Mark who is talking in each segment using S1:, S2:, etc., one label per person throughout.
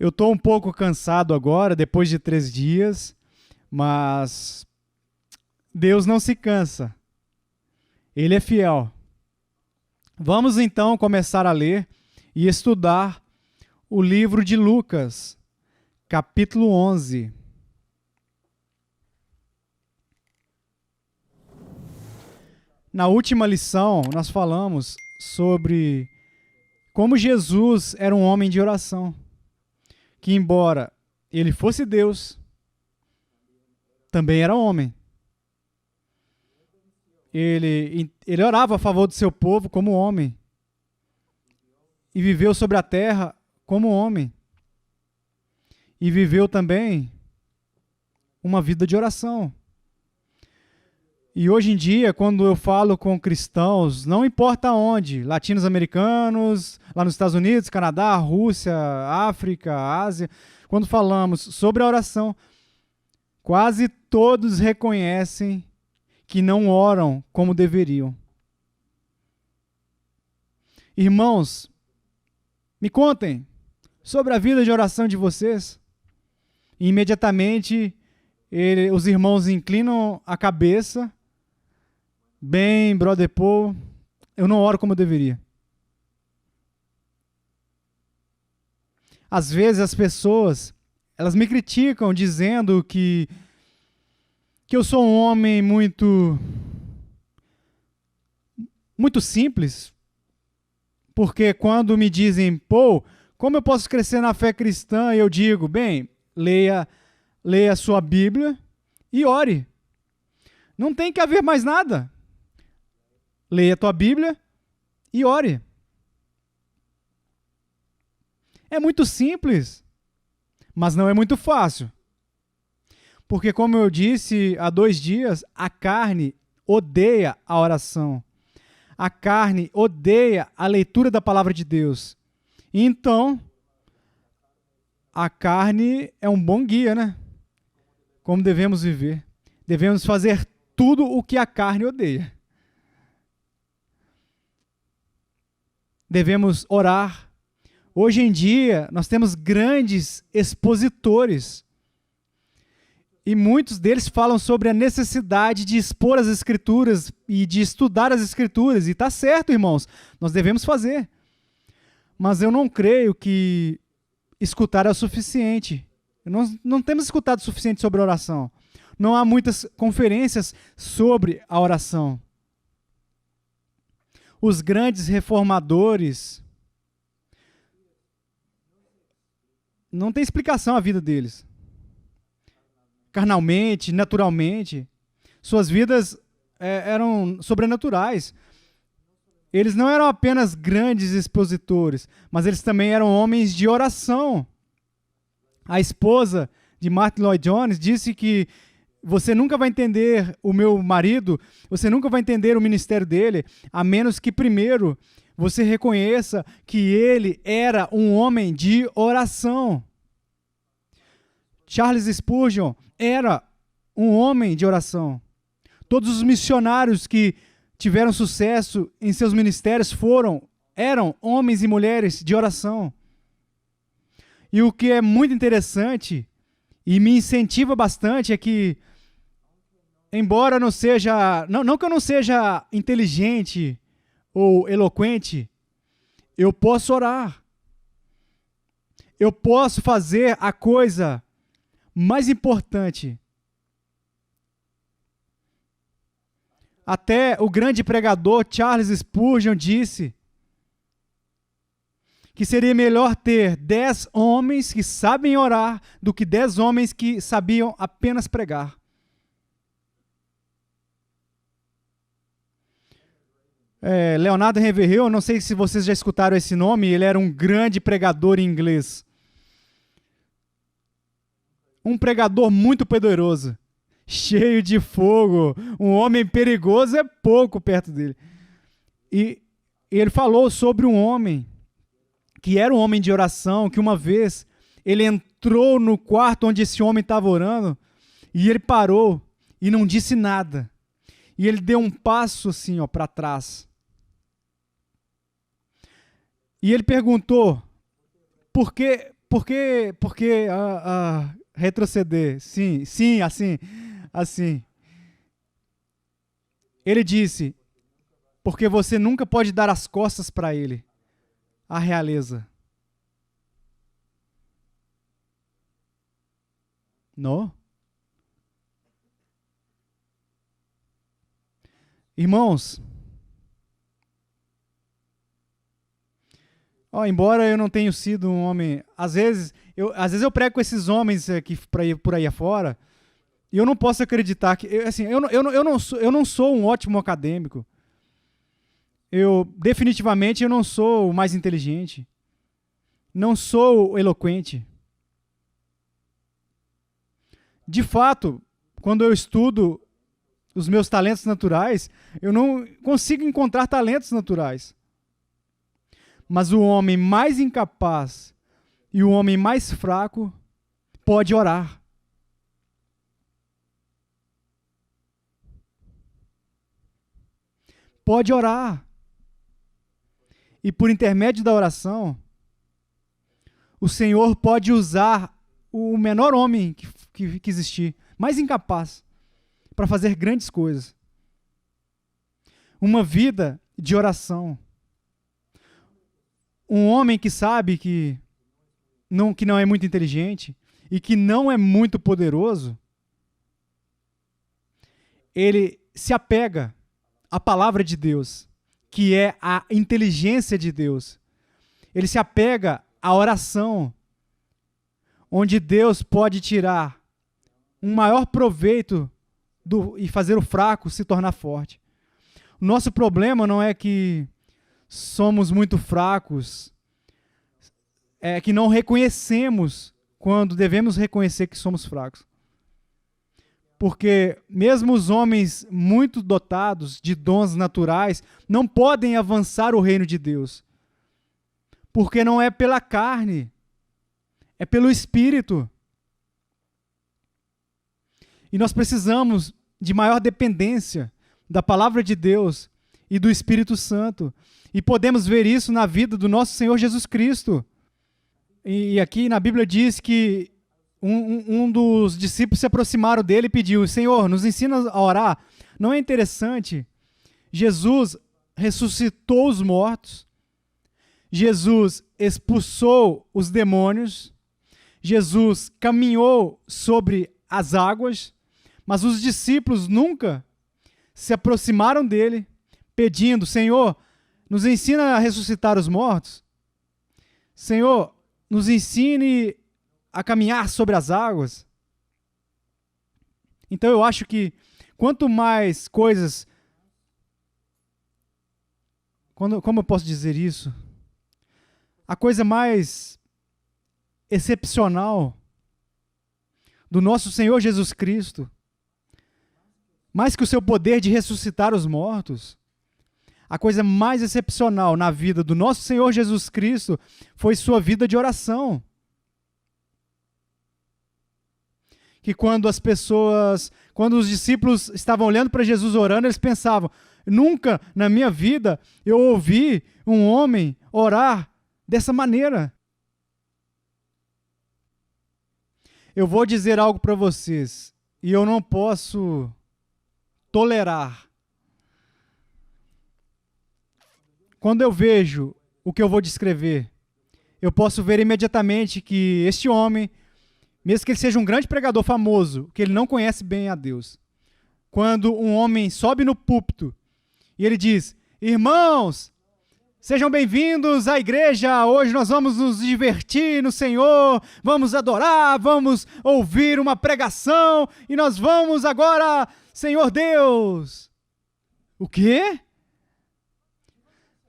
S1: Eu estou um pouco cansado agora, depois de 3 dias, mas Deus não se cansa. Ele é fiel. Vamos então começar a ler e estudar o livro de Lucas, capítulo 11. Na última lição, nós falamos sobre como Jesus era um homem de oração, que embora ele fosse Deus, também era homem. Ele orava a favor do seu povo como homem e viveu sobre a terra como homem. E viveu também uma vida de oração. E hoje em dia, quando eu falo com cristãos, não importa onde, latinos-americanos, lá nos Estados Unidos, Canadá, Rússia, África, Ásia, quando falamos sobre a oração, quase todos reconhecem que não oram como deveriam. Irmãos, me contem sobre a vida de oração de vocês. E imediatamente os irmãos inclinam a cabeça. Bem, brother Paul, eu não oro como eu deveria. Às vezes as pessoas, elas me criticam dizendo que eu sou um homem muito simples, porque quando me dizem, Paul, como eu posso crescer na fé cristã? Eu digo, bem, leia a sua Bíblia e ore. Não tem que haver mais nada. Leia a tua Bíblia e ore. É muito simples, mas não é muito fácil. Porque, como eu disse há 2 dias, a carne odeia a oração. A carne odeia a leitura da palavra de Deus. Então, a carne é um bom guia, né? Como devemos viver. Devemos fazer tudo o que a carne odeia. Devemos orar. Hoje em dia, nós temos grandes expositores. E muitos deles falam sobre a necessidade de expor as Escrituras e de estudar as Escrituras. E está certo, irmãos, nós devemos fazer. Mas eu não creio que escutar é o suficiente. Nós não temos escutado o suficiente sobre a oração. Não há muitas conferências sobre a oração. Os grandes reformadores, não tem explicação a vida deles. Carnalmente, naturalmente, suas vidas eram sobrenaturais. Eles não eram apenas grandes expositores, mas eles também eram homens de oração. A esposa de Martyn Lloyd-Jones disse que você nunca vai entender o meu marido, você nunca vai entender o ministério dele, a menos que primeiro você reconheça que ele era um homem de oração. Charles Spurgeon era um homem de oração. Todos os missionários que tiveram sucesso em seus ministérios eram homens e mulheres de oração. E o que é muito interessante e me incentiva bastante é que, embora não que eu não seja inteligente ou eloquente, eu posso orar. Eu posso fazer a coisa mais importante. Até o grande pregador Charles Spurgeon disse que seria melhor ter 10 homens que sabem orar do que 10 homens que sabiam apenas pregar. Leonardo Ravenhill, não sei se vocês já escutaram esse nome, ele era um grande pregador inglês. Um pregador muito poderoso, cheio de fogo, um homem perigoso é pouco perto dele. E ele falou sobre um homem que era um homem de oração, que uma vez ele entrou no quarto onde esse homem estava orando e ele parou e não disse nada. E ele deu um passo assim, para trás. E ele perguntou, por Por que retroceder? Sim, sim, assim. Ele disse, porque você nunca pode dar as costas para ele, a realeza. Não? Irmãos, embora eu não tenha sido um homem, às vezes eu prego com esses homens aqui por aí afora, e eu não posso acreditar que, assim, eu não sou um ótimo acadêmico. Definitivamente eu não sou o mais inteligente. Não sou eloquente. De fato, quando eu estudo os meus talentos naturais, eu não consigo encontrar talentos naturais. Mas o homem mais incapaz e o homem mais fraco pode orar. Pode orar. E por intermédio da oração, o Senhor pode usar o menor homem que existir, mais incapaz, para fazer grandes coisas. Uma vida de oração. Um homem que sabe que não é muito inteligente e que não é muito poderoso, ele se apega à palavra de Deus, que é a inteligência de Deus. Ele se apega à oração, onde Deus pode tirar um maior proveito e fazer o fraco se tornar forte. O nosso problema não é que somos muito fracos, é que não reconhecemos quando devemos reconhecer que somos fracos. Porque mesmo os homens muito dotados de dons naturais não podem avançar o reino de Deus. Porque não é pela carne, é pelo Espírito. E nós precisamos de maior dependência da palavra de Deus e do Espírito Santo. E podemos ver isso na vida do nosso Senhor Jesus Cristo. E aqui na Bíblia diz que um dos discípulos se aproximaram dele e pediu: Senhor, nos ensina a orar. Não é interessante? Jesus ressuscitou os mortos. Jesus expulsou os demônios. Jesus caminhou sobre as águas. Mas os discípulos nunca se aproximaram dele pedindo: Senhor, nos ensina a ressuscitar os mortos. Senhor, nos ensine a caminhar sobre as águas. Então eu acho que quanto mais coisas... Como eu posso dizer isso? A coisa mais excepcional do nosso Senhor Jesus Cristo, mais que o seu poder de ressuscitar os mortos, a coisa mais excepcional na vida do nosso Senhor Jesus Cristo foi sua vida de oração. Que quando os discípulos estavam olhando para Jesus orando, eles pensavam: nunca na minha vida eu ouvi um homem orar dessa maneira. Eu vou dizer algo para vocês, e eu não posso tolerar. Quando eu vejo o que eu vou descrever, eu posso ver imediatamente que este homem, mesmo que ele seja um grande pregador famoso, que ele não conhece bem a Deus. Quando um homem sobe no púlpito e ele diz: irmãos, sejam bem-vindos à igreja, hoje nós vamos nos divertir no Senhor, vamos adorar, vamos ouvir uma pregação e nós vamos agora, Senhor Deus. O quê?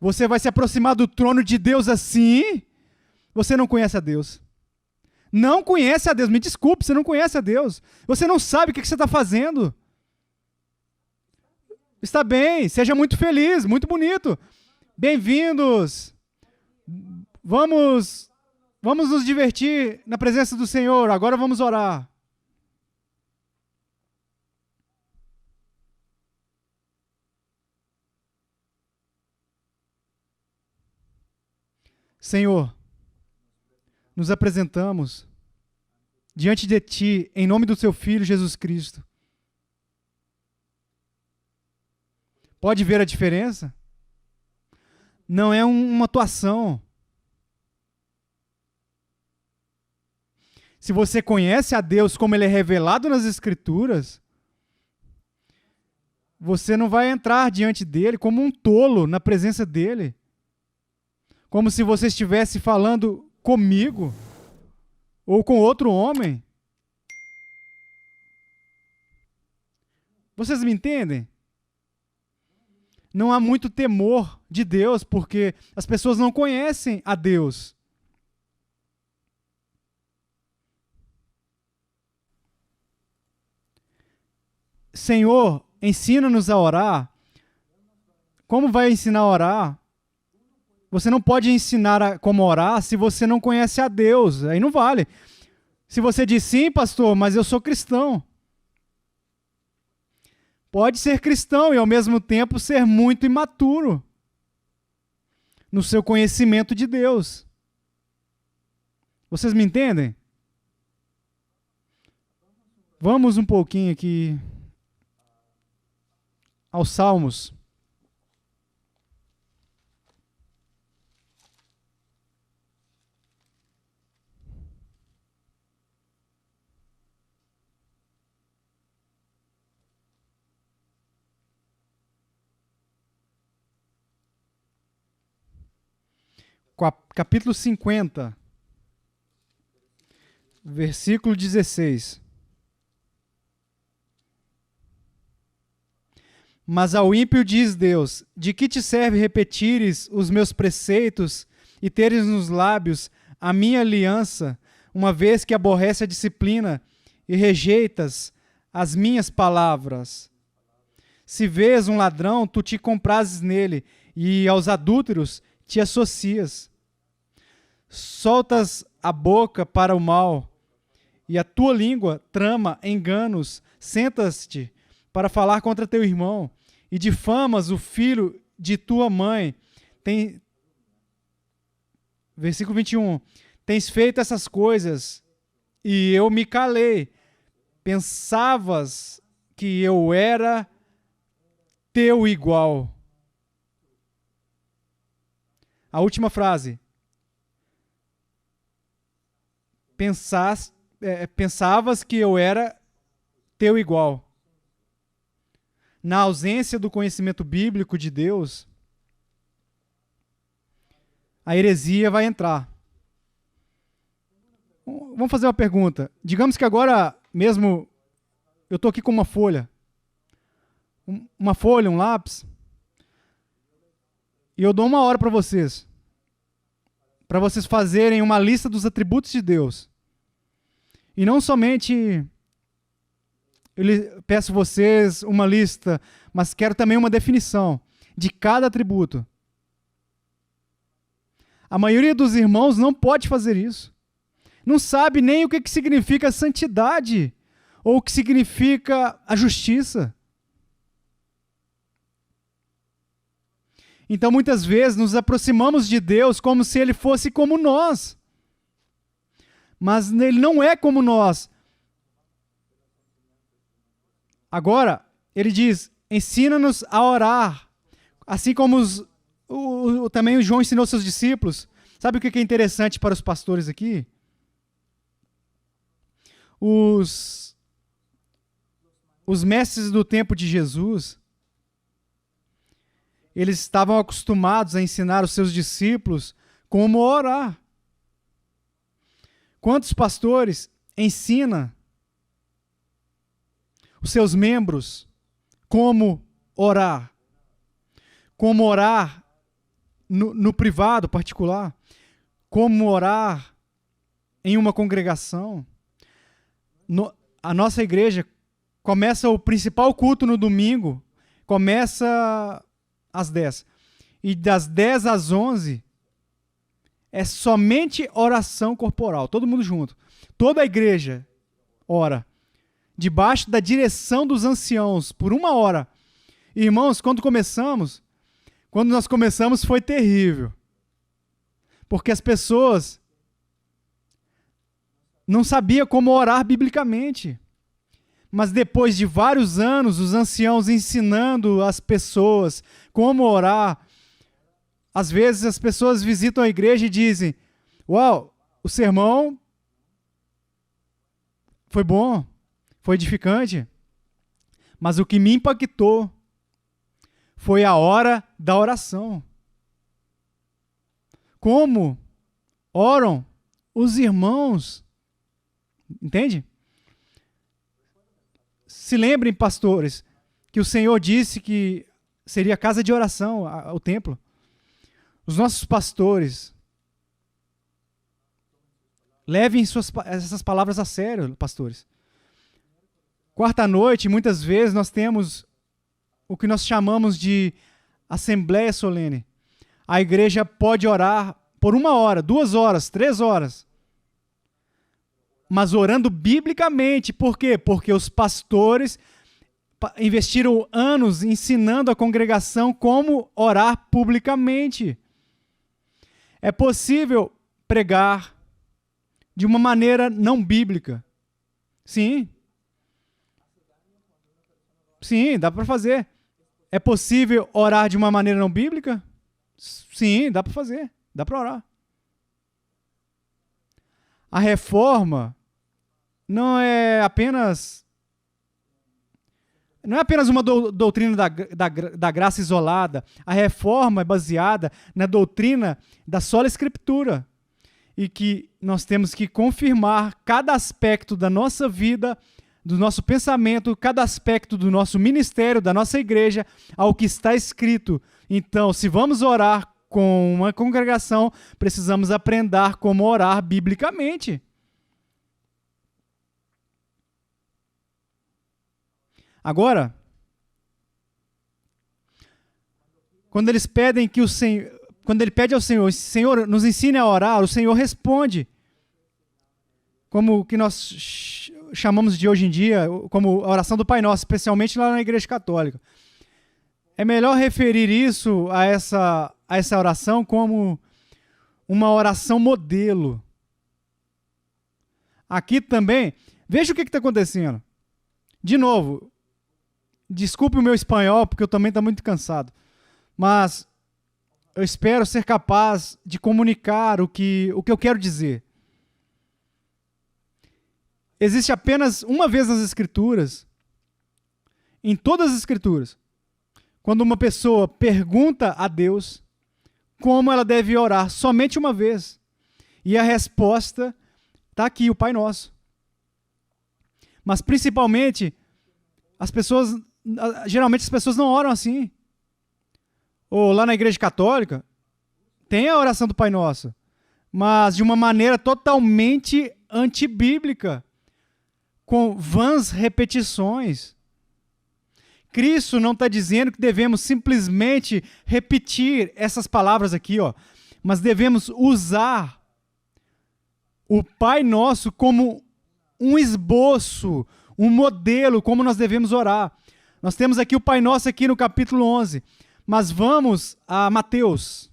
S1: Você vai se aproximar do trono de Deus assim? Você não conhece a Deus. Não conhece a Deus. Me desculpe, você não conhece a Deus. Você não sabe o que você está fazendo. Está bem, seja muito feliz, muito bonito. Bem-vindos. Vamos nos divertir na presença do Senhor. Agora vamos orar. Senhor, nos apresentamos diante de Ti, em nome do Teu Filho Jesus Cristo. Pode ver a diferença? Não é uma atuação. Se você conhece a Deus como Ele é revelado nas Escrituras, você não vai entrar diante dEle como um tolo na presença dEle. Como se você estivesse falando comigo ou com outro homem. Vocês me entendem? Não há muito temor de Deus, porque as pessoas não conhecem a Deus. Senhor, ensina-nos a orar. Como vai ensinar a orar? Você não pode ensinar como orar se você não conhece a Deus. Aí não vale. Se você diz sim, pastor, mas eu sou cristão. Pode ser cristão e ao mesmo tempo ser muito imaturo no seu conhecimento de Deus. Vocês me entendem? Vamos um pouquinho aqui aos Salmos. Capítulo 50, versículo 16. Mas ao ímpio diz Deus: de que te serve repetires os meus preceitos e teres nos lábios a minha aliança, uma vez que aborrece a disciplina e rejeitas as minhas palavras? Se vês um ladrão, tu te comprases nele, e aos adúlteros te associas. Soltas a boca para o mal, e a tua língua trama enganos. Sentas-te para falar contra teu irmão, e difamas o filho de tua mãe. Versículo 21. Tens feito essas coisas, e eu me calei. Pensavas que eu era teu igual. A última frase. Pensavas que eu era teu igual. Na ausência do conhecimento bíblico de Deus, a heresia vai entrar. Vamos fazer uma pergunta. Digamos que agora mesmo eu estou aqui com uma folha. Uma folha, um lápis. E eu dou 1 hora para vocês fazerem uma lista dos atributos de Deus. E não somente eu peço vocês uma lista, mas quero também uma definição de cada atributo. A maioria dos irmãos não pode fazer isso. Não sabe nem o que significa santidade ou o que significa a justiça. Então, muitas vezes, nos aproximamos de Deus como se Ele fosse como nós. Mas Ele não é como nós. Agora, Ele diz, ensina-nos a orar. Assim como também o João ensinou seus discípulos. Sabe o que é interessante para os pastores aqui? Os mestres do tempo de Jesus, eles estavam acostumados a ensinar os seus discípulos como orar. Quantos pastores ensinam os seus membros como orar? Como orar no privado, particular? Como orar em uma congregação? A nossa igreja começa o principal culto no domingo, começa às 10. E das 10 às 11 é somente oração corporal, todo mundo junto. Toda a igreja ora, debaixo da direção dos anciãos, por 1 hora. Irmãos, quando nós começamos foi terrível. Porque as pessoas não sabia como orar biblicamente. Mas depois de vários anos, os anciãos ensinando as pessoas como orar, às vezes as pessoas visitam a igreja e dizem: uau, o sermão foi bom, foi edificante, mas o que me impactou foi a hora da oração. Como oram os irmãos, entende? Se lembrem, pastores, que o Senhor disse que seria casa de oração, o templo. Os nossos pastores, levem essas palavras a sério, pastores. Quarta-noite, muitas vezes, nós temos o que nós chamamos de assembleia solene. A igreja pode orar por 1 hora, 2 horas, 3 horas. Mas orando biblicamente. Por quê? Porque os pastores investiram anos ensinando a congregação como orar publicamente. É possível pregar de uma maneira não bíblica. Sim. Sim, dá para fazer. É possível orar de uma maneira não bíblica? Sim, dá para fazer. Dá para orar. A reforma não é apenas uma doutrina da graça isolada. A reforma é baseada na doutrina da sola Escritura. E que nós temos que confirmar cada aspecto da nossa vida, do nosso pensamento, cada aspecto do nosso ministério, da nossa igreja, ao que está escrito. Então, se vamos orar com uma congregação, precisamos aprender como orar biblicamente. Agora, quando eles pedem que o Senhor, quando ele pede ao Senhor, Senhor, nos ensine a orar, o Senhor responde, como o que nós chamamos de hoje em dia, como a oração do Pai Nosso, especialmente lá na Igreja Católica. É melhor referir isso a essa oração como uma oração modelo. Aqui também, veja o que está acontecendo. De novo, desculpe o meu espanhol, porque eu também estou muito cansado. Mas eu espero ser capaz de comunicar o que eu quero dizer. Existe apenas uma vez nas Escrituras, em todas as Escrituras, quando uma pessoa pergunta a Deus como ela deve orar, somente uma vez. E a resposta está aqui, o Pai Nosso. Mas principalmente, geralmente as pessoas não oram assim. Ou lá na Igreja Católica, tem a oração do Pai Nosso, mas de uma maneira totalmente antibíblica, com vãs repetições. Cristo não está dizendo que devemos simplesmente repetir essas palavras aqui, mas devemos usar o Pai Nosso como um esboço, um modelo, como nós devemos orar. Nós temos aqui o Pai Nosso aqui no capítulo 11, mas vamos a Mateus,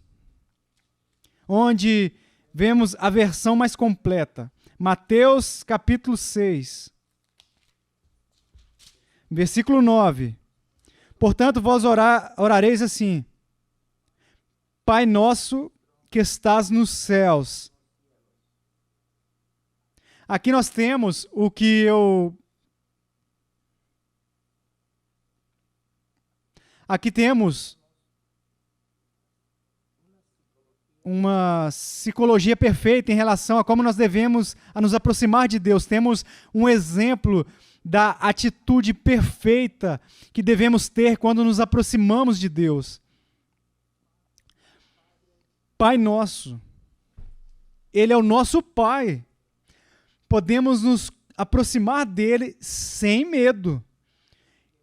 S1: onde vemos a versão mais completa. Mateus capítulo 6, versículo 9. Portanto, vós orareis assim: Pai nosso que estás nos céus. Aqui nós temos o que Aqui temos uma psicologia perfeita em relação a como nós devemos nos aproximar de Deus. Temos um exemplo da atitude perfeita que devemos ter quando nos aproximamos de Deus. Pai Nosso, Ele é o nosso Pai. Podemos nos aproximar dele sem medo,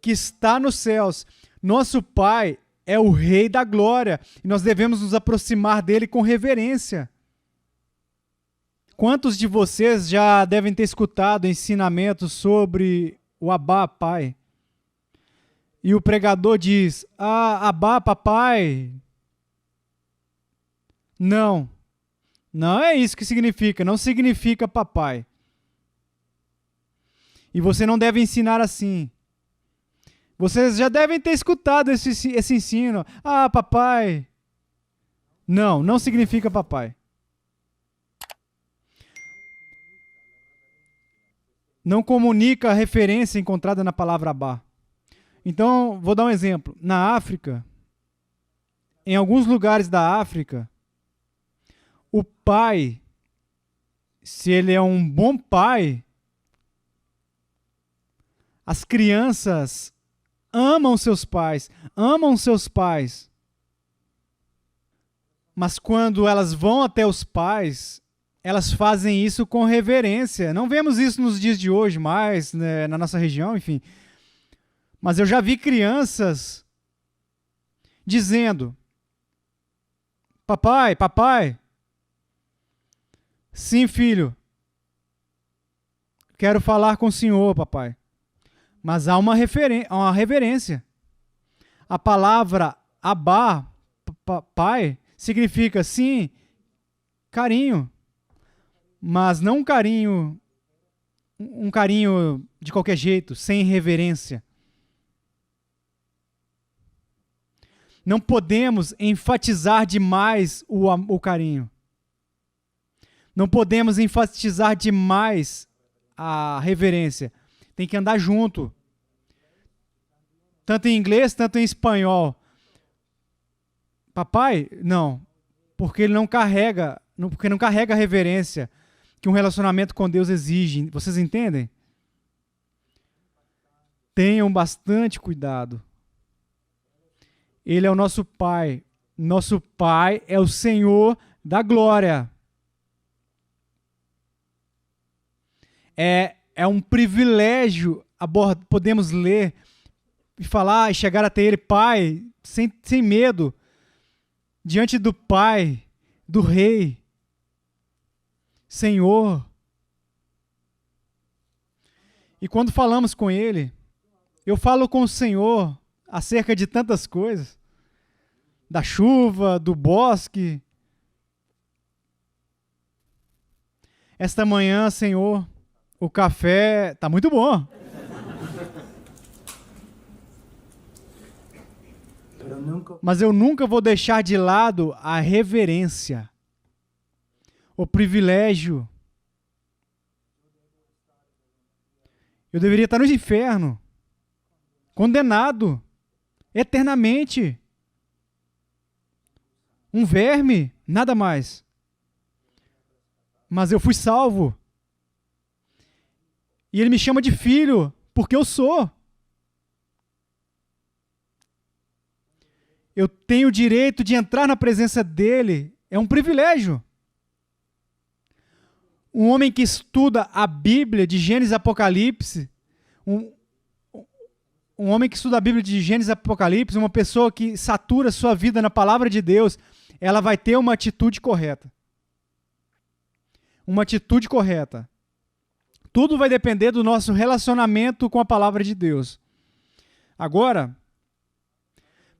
S1: que está nos céus. Nosso Pai é o Rei da Glória e nós devemos nos aproximar dele com reverência. Quantos de vocês já devem ter escutado ensinamentos sobre o Abá, Pai? E o pregador diz: Abá, papai. Não é isso que significa, não significa papai. E você não deve ensinar assim. Vocês já devem ter escutado esse ensino. Ah, papai. Não, não significa papai. Não comunica a referência encontrada na palavra Abá. Então, vou dar um exemplo. Na África, em alguns lugares da África, o pai, se ele é um bom pai, as crianças amam seus pais. Mas quando elas vão até os pais, elas fazem isso com reverência. Não vemos isso nos dias de hoje mais, né, na nossa região, enfim. Mas eu já vi crianças dizendo: papai, papai. Sim, filho. Quero falar com o senhor, papai. Mas há uma reverência. A palavra Abá, pai, significa sim, carinho. Mas não um carinho de qualquer jeito, sem reverência. Não podemos enfatizar demais o carinho. Não podemos enfatizar demais a reverência. Tem que andar junto. Tanto em inglês, tanto em espanhol. Papai, não. Porque ele não carrega a reverência que um relacionamento com Deus exige. Vocês entendem? Tenham bastante cuidado. Ele é o nosso Pai. Nosso Pai é o Senhor da glória. É um privilégio podemos ler e falar e chegar até Ele, Pai, sem medo, diante do Pai, do Rei, Senhor. E quando falamos com Ele, eu falo com o Senhor acerca de tantas coisas, da chuva, do bosque. Esta manhã, Senhor, o café está muito bom. Mas eu nunca vou deixar de lado a reverência, o privilégio. Eu deveria estar no inferno, condenado, eternamente. Um verme, nada mais. Mas eu fui salvo. E Ele me chama de filho, porque eu sou. Eu tenho o direito de entrar na presença dEle. É um privilégio. Um homem que estuda a Bíblia de Gênesis e Apocalipse, um homem que estuda a Bíblia de Gênesis e Apocalipse, uma pessoa que satura sua vida na palavra de Deus, ela vai ter uma atitude correta. Uma atitude correta. Tudo vai depender do nosso relacionamento com a palavra de Deus. Agora,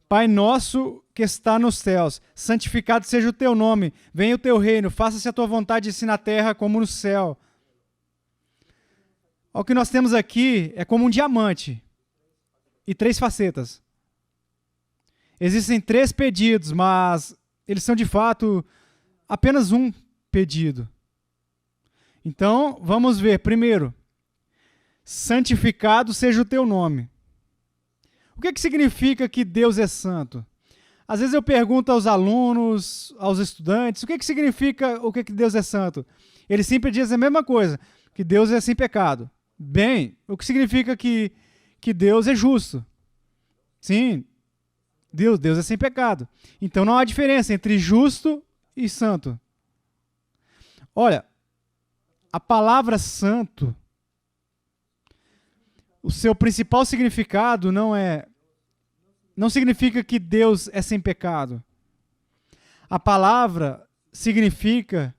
S1: Pai nosso que está nos céus, santificado seja o teu nome, venha o teu reino, faça-se a tua vontade assim na terra como no céu. O que nós temos aqui é como um diamante e 3 facetas. Existem 3 pedidos, mas eles são de fato apenas um pedido. Então, vamos ver. Primeiro, santificado seja o teu nome. O que significa que Deus é santo? Às vezes eu pergunto aos alunos, aos estudantes, o que significa o que Deus é santo? Eles sempre dizem a mesma coisa, que Deus é sem pecado. Bem, o que significa que Deus é justo? Sim, Deus é sem pecado. Então não há diferença entre justo e santo. Olha, a palavra santo, o seu principal significado não significa que Deus é sem pecado. A palavra significa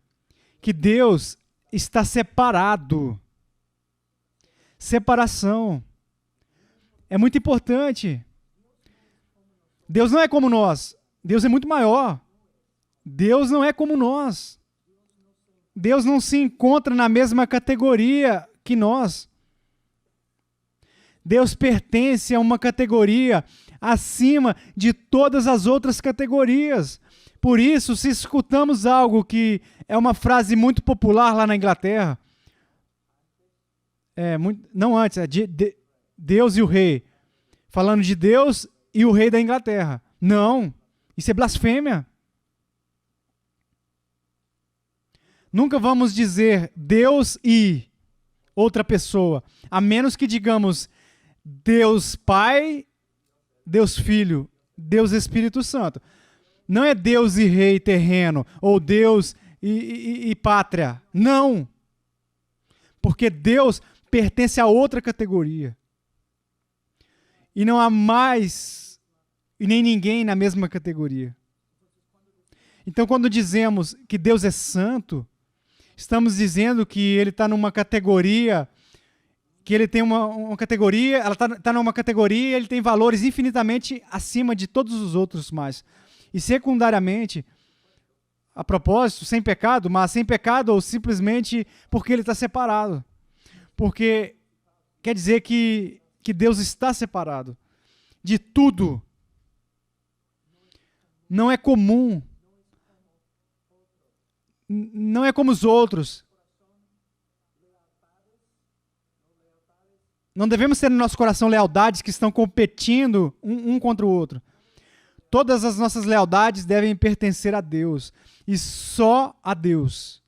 S1: que Deus está separado. Separação. É muito importante. Deus não é como nós. Deus é muito maior. Deus não é como nós. Deus não se encontra na mesma categoria que nós. Deus pertence a uma categoria acima de todas as outras categorias. Por isso, se escutamos algo que é uma frase muito popular lá na Inglaterra, não antes, Deus e o rei, falando de Deus e o rei da Inglaterra. Não, isso é blasfêmia. Nunca vamos dizer Deus e outra pessoa, a menos que digamos Deus Pai, Deus Filho, Deus Espírito Santo. Não é Deus e rei terreno, ou Deus e pátria. Não. Porque Deus pertence a outra categoria. E não há mais e nem ninguém na mesma categoria. Então, quando dizemos que Deus é santo, estamos dizendo que ele está numa categoria, que ele tem uma categoria, ela está numa categoria, ele tem valores infinitamente acima de todos os outros mais. E secundariamente, a propósito, sem pecado, mas sem pecado ou simplesmente porque ele está separado. Porque quer dizer que Deus está separado de tudo. Não é comum. Não é como os outros. Não devemos ter no nosso coração lealdades que estão competindo um contra o outro. Todas as nossas lealdades devem pertencer a Deus. E só a Deus.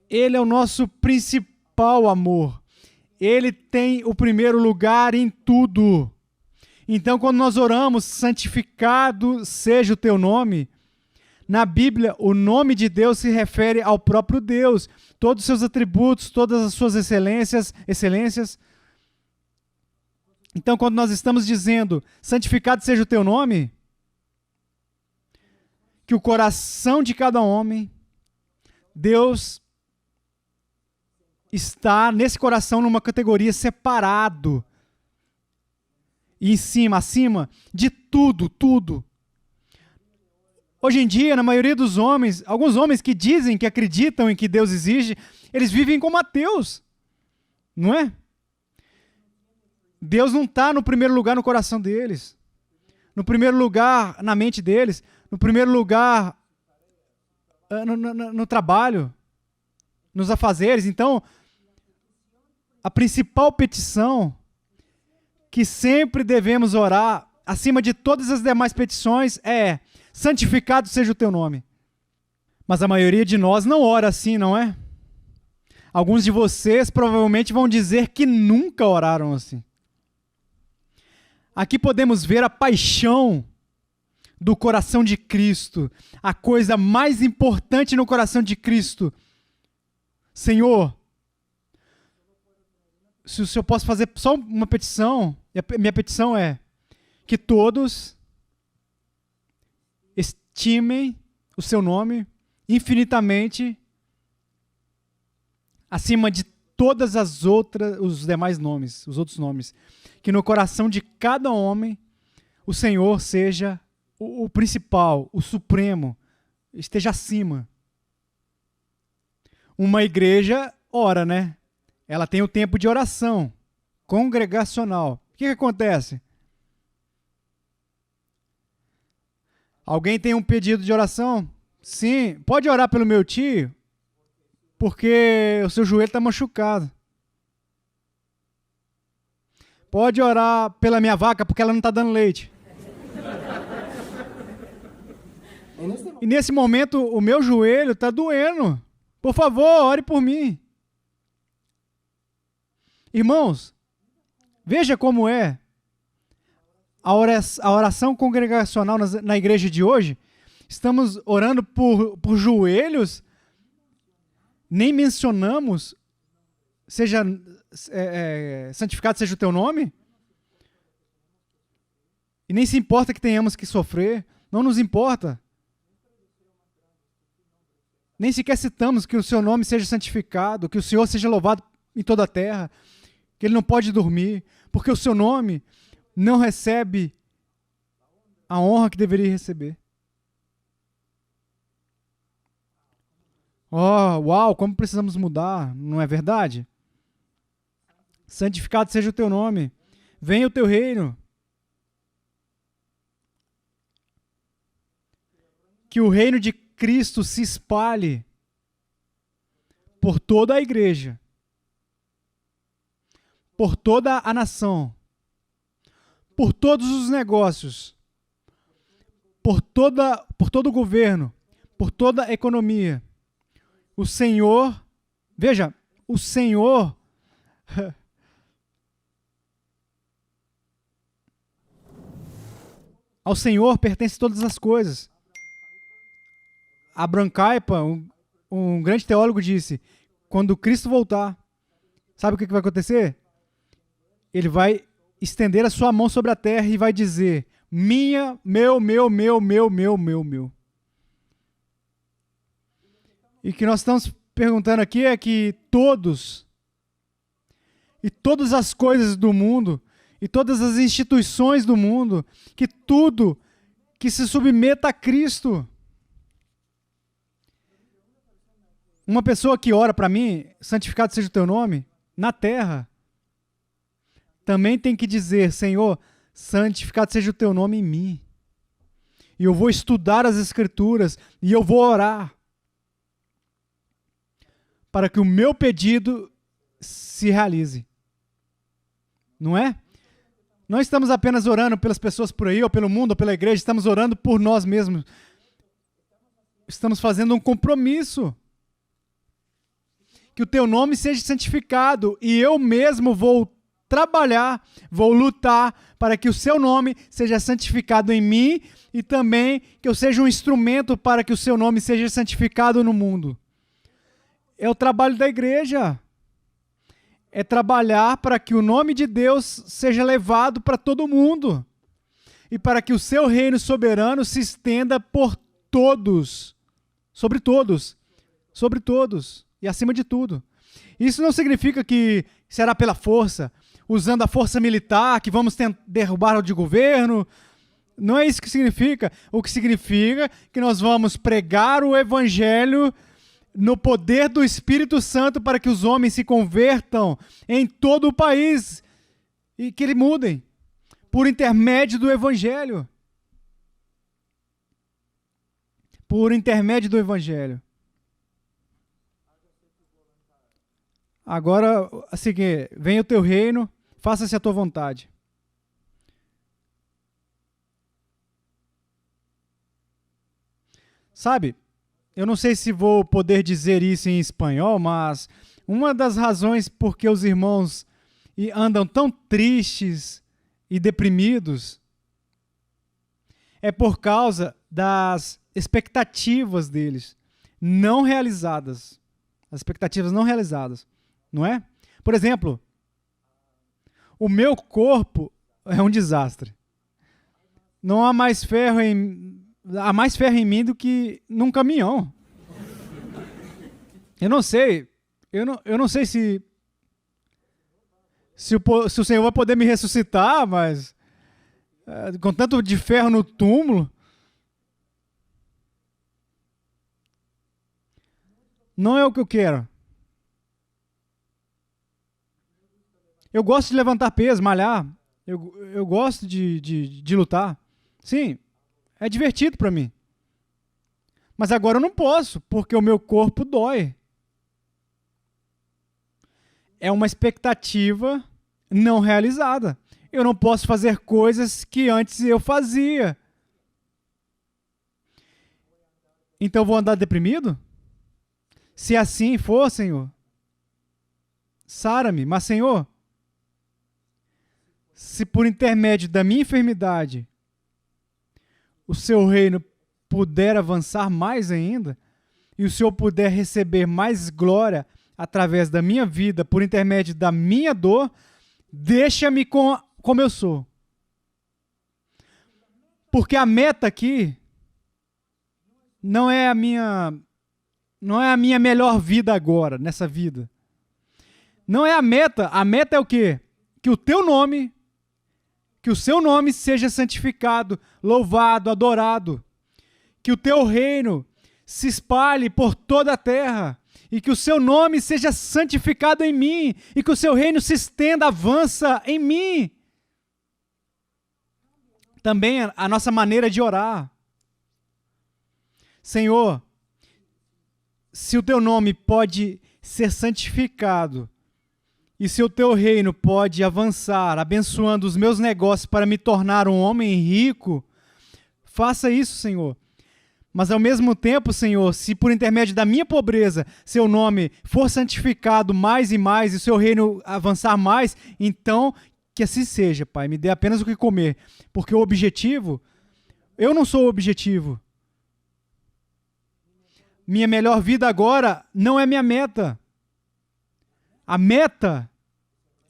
S1: Ele é o nosso principal amor. Ele tem o primeiro lugar em tudo. Então, quando nós oramos, santificado seja o teu nome, na Bíblia, o nome de Deus se refere ao próprio Deus. Todos os seus atributos, todas as suas excelências. Então, quando nós estamos dizendo, santificado seja o teu nome, que o coração de cada homem, Deus está nesse coração numa categoria separado. E acima de tudo. Hoje em dia, na maioria dos homens, alguns homens que dizem que acreditam em que Deus existe, eles vivem como ateus, não é? Deus não está no primeiro lugar no coração deles, no primeiro lugar na mente deles, no primeiro lugar no trabalho, nos afazeres. Então, a principal petição que sempre devemos orar, acima de todas as demais petições, é: santificado seja o teu nome. Mas a maioria de nós não ora assim, não é? Alguns de vocês provavelmente vão dizer que nunca oraram assim. Aqui podemos ver a paixão do coração de Cristo, a coisa mais importante no coração de Cristo. Senhor, se o Senhor posso fazer só uma petição, e a minha petição é que todos estimem o seu nome infinitamente acima de todas as outras, os demais nomes, os outros nomes. Que no coração de cada homem o Senhor seja o principal, o supremo, esteja acima. Uma igreja ora, né? Ela tem o tempo de oração congregacional. O que acontece? Alguém tem um pedido de oração? Sim, pode orar pelo meu tio, porque o seu joelho está machucado. Pode orar pela minha vaca, porque ela não está dando leite. E nesse momento, o meu joelho está doendo. Por favor, ore por mim. Irmãos, veja como é a oração congregacional na igreja de hoje. Estamos orando por joelhos, nem mencionamos, santificado seja o teu nome, e nem se importa que tenhamos que sofrer, não nos importa. Nem sequer citamos que o seu nome seja santificado, que o Senhor seja louvado em toda a terra, que ele não pode dormir, porque o seu nome não recebe a honra que deveria receber. Oh, uau, como precisamos mudar, não é verdade? Santificado seja o teu nome. Venha o teu reino. Que o reino de Cristo se espalhe por toda a igreja, por toda a nação, por todos os negócios, por todo o governo, por toda a economia. O Senhor, veja, o Senhor ao Senhor pertence todas as coisas. Abraham Kuyper, um grande teólogo, disse: quando Cristo voltar, sabe o que vai acontecer? Ele vai estender a sua mão sobre a terra e vai dizer: minha, meu. E o que nós estamos perguntando aqui é que todas as coisas do mundo, e todas as instituições do mundo, que tudo que se submeta a Cristo. Uma pessoa que ora para mim, santificado seja o teu nome, na terra, também tem que dizer: Senhor, santificado seja o teu nome em mim. E eu vou estudar as Escrituras e eu vou orar para que o meu pedido se realize. Não é? Não estamos apenas orando pelas pessoas por aí, ou pelo mundo, ou pela igreja, estamos orando por nós mesmos. Estamos fazendo um compromisso. Que o teu nome seja santificado, e eu mesmo vou trabalhar, vou lutar para que o seu nome seja santificado em mim, e também que eu seja um instrumento para que o seu nome seja santificado no mundo. É o trabalho da igreja. É trabalhar para que o nome de Deus seja levado para todo mundo, e para que o seu reino soberano se estenda por todos, sobre todos, e acima de tudo. Isso não significa que será pela força, usando a força militar, que vamos derrubar o de governo. Não é isso que significa. O que significa é que nós vamos pregar o evangelho no poder do Espírito Santo para que os homens se convertam em todo o país e que eles mudem por intermédio do evangelho. Por intermédio do evangelho. Agora, assim, venha o teu reino, faça-se a tua vontade. Sabe, eu não sei se vou poder dizer isso em espanhol, mas uma das razões por que os irmãos andam tão tristes e deprimidos é por causa das expectativas deles não realizadas. As expectativas não realizadas. Não é? Por exemplo, o meu corpo é um desastre. Não há mais ferro em mim do que num caminhão. Eu não sei se o Senhor vai poder me ressuscitar, mas com tanto de ferro no túmulo, não é o que eu quero. Eu gosto de levantar peso, malhar. Eu gosto de lutar. Sim, é divertido para mim. Mas agora eu não posso, porque o meu corpo dói. É uma expectativa não realizada. Eu não posso fazer coisas que antes eu fazia. Então eu vou andar deprimido? Se assim for, Senhor, sara-me. Mas, Senhor, se por intermédio da minha enfermidade o seu reino puder avançar mais ainda, e o Senhor puder receber mais glória através da minha vida, por intermédio da minha dor, deixa-me como eu sou. Porque a meta aqui não é a minha melhor vida agora, nessa vida. Não é a meta é o quê? Que o seu nome seja santificado, louvado, adorado. Que o teu reino se espalhe por toda a terra, e que o seu nome seja santificado em mim, e que o seu reino se estenda, avança em mim. Também a nossa maneira de orar. Senhor, se o teu nome pode ser santificado, e se o teu reino pode avançar, abençoando os meus negócios para me tornar um homem rico, faça isso, Senhor. Mas ao mesmo tempo, Senhor, se por intermédio da minha pobreza, seu nome for santificado mais e mais, e o seu reino avançar mais, então que assim seja, Pai. Me dê apenas o que comer. Porque o objetivo, eu não sou o objetivo. Minha melhor vida agora não é minha meta. A meta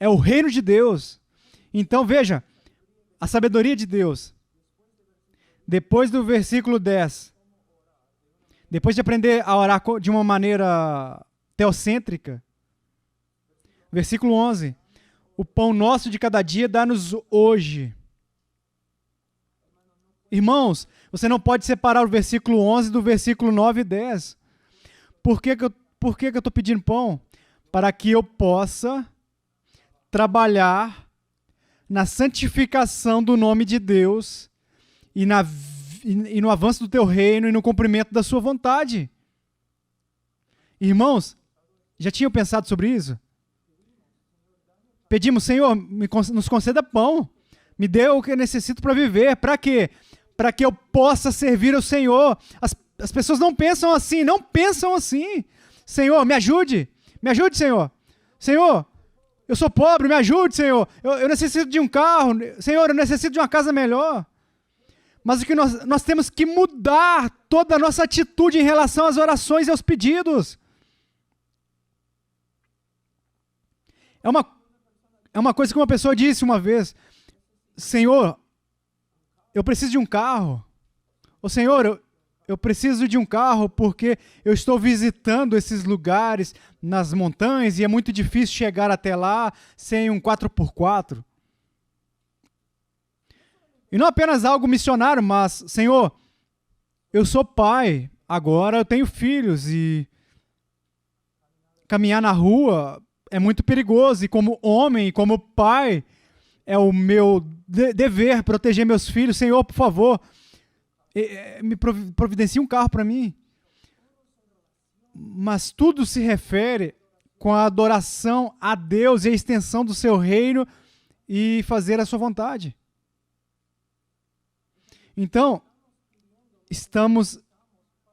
S1: é o reino de Deus. Então veja, a sabedoria de Deus. Depois do versículo 10, depois de aprender a orar de uma maneira teocêntrica, versículo 11, o pão nosso de cada dia dá-nos hoje. Irmãos, você não pode separar o versículo 11 do versículo 9 e 10. Por que eu estou pedindo pão? Para que eu possa trabalhar na santificação do nome de Deus e no avanço do teu reino e no cumprimento da sua vontade. Irmãos, já tinham pensado sobre isso? Pedimos, Senhor, nos conceda pão, me dê o que eu necessito para viver. Para quê? Para que eu possa servir ao Senhor. As pessoas não pensam assim. Senhor, me ajude, Senhor. Senhor, eu sou pobre, me ajude, Senhor. Eu necessito de um carro. Senhor, eu necessito de uma casa melhor. Mas o que nós temos que mudar toda a nossa atitude em relação às orações e aos pedidos. É uma coisa que uma pessoa disse uma vez: Senhor, eu preciso de um carro. Ô Senhor, eu preciso de um carro porque eu estou visitando esses lugares nas montanhas e é muito difícil chegar até lá sem um 4x4. E não apenas algo missionário, mas, Senhor, eu sou pai, agora eu tenho filhos e caminhar na rua é muito perigoso. E como homem, como pai, é o meu dever proteger meus filhos. Senhor, por favor, me providencie um carro para mim. Mas tudo se refere com a adoração a Deus e a extensão do seu reino e fazer a sua vontade. Então, estamos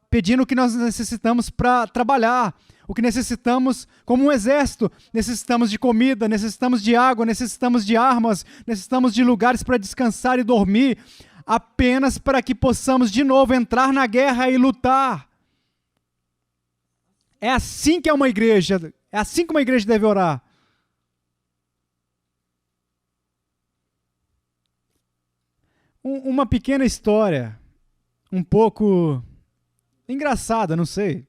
S1: pedindo o que nós necessitamos para trabalhar, o que necessitamos como um exército. Necessitamos de comida, necessitamos de água, necessitamos de armas, necessitamos de lugares para descansar e dormir, apenas para que possamos de novo entrar na guerra e lutar. É assim que é uma igreja, é assim que uma igreja deve orar. Uma pequena história, um pouco engraçada, não sei.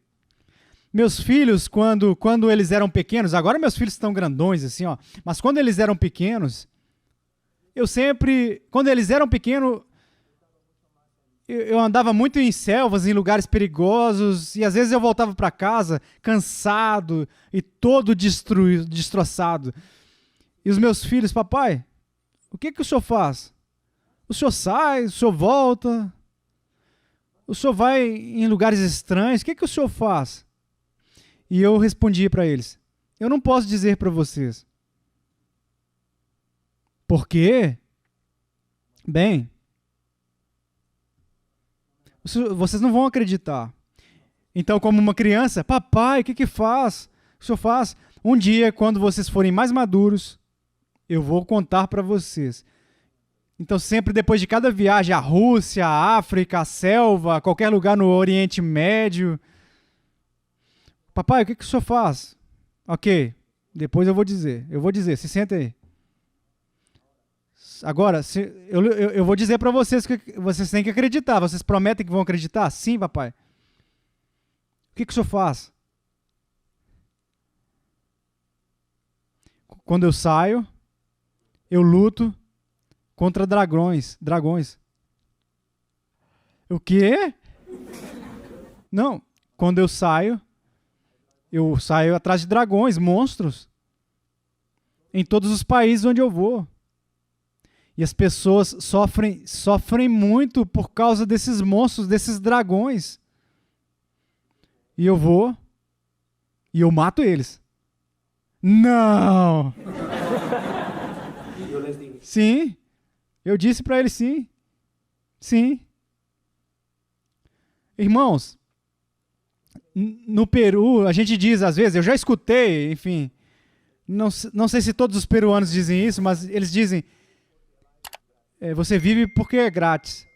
S1: Meus filhos, quando eles eram pequenos, agora meus filhos estão grandões, assim, ó, mas quando eles eram pequenos, quando eles eram pequenos, eu andava muito em selvas, em lugares perigosos, e às vezes eu voltava para casa cansado e todo destroçado. E os meus filhos: papai, o que o senhor faz? O senhor sai, o senhor volta, o senhor vai em lugares estranhos, o que o senhor faz? E eu respondi para eles: eu não posso dizer para vocês. Por quê? Bem, vocês não vão acreditar. Então, como uma criança: papai, o que faz? O senhor faz? Um dia, quando vocês forem mais maduros, eu vou contar para vocês. Então, sempre depois de cada viagem à Rússia, à África, à selva, qualquer lugar no Oriente Médio: papai, o que o senhor faz? Ok, depois eu vou dizer, se senta aí. Agora, eu vou dizer para vocês que vocês têm que acreditar. Vocês prometem que vão acreditar? Sim, papai. O que o senhor faz? Quando eu saio, eu luto contra dragões. O quê? Não, quando eu saio atrás de dragões, monstros, em todos os países onde eu vou. E as pessoas sofrem muito por causa desses monstros, desses dragões. E eu vou e eu mato eles. Não! Sim, eu disse para eles sim. Sim. Irmãos, no Peru, a gente diz às vezes, eu já escutei, enfim, não sei se todos os peruanos dizem isso, mas eles dizem, você vive porque é grátis.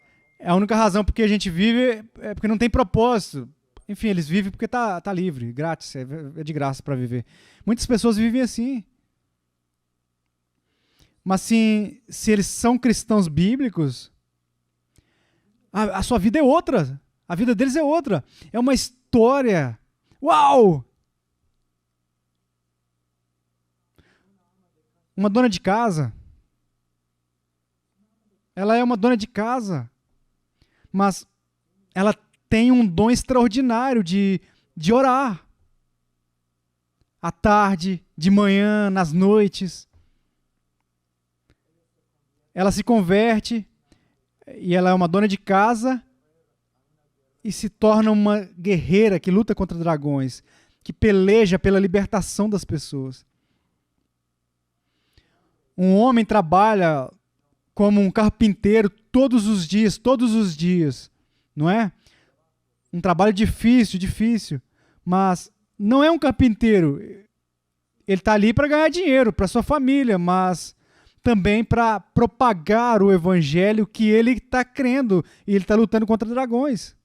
S1: A única razão porque a gente vive é porque não tem propósito. Enfim, eles vivem porque tá livre, grátis, é de graça para viver. Muitas pessoas vivem assim. Mas se eles são cristãos bíblicos, a sua vida é outra. A vida deles é outra. É uma história. Uau! Uma dona de casa. Ela é uma dona de casa. Mas ela tem um dom extraordinário de orar. À tarde, de manhã, nas noites. Ela se converte e ela é uma dona de casa e se torna uma guerreira que luta contra dragões, que peleja pela libertação das pessoas. Um homem trabalha como um carpinteiro todos os dias, não é? Um trabalho difícil, mas não é um carpinteiro. Ele está ali para ganhar dinheiro, para sua família, mas também para propagar o evangelho que ele está crendo e ele está lutando contra dragões.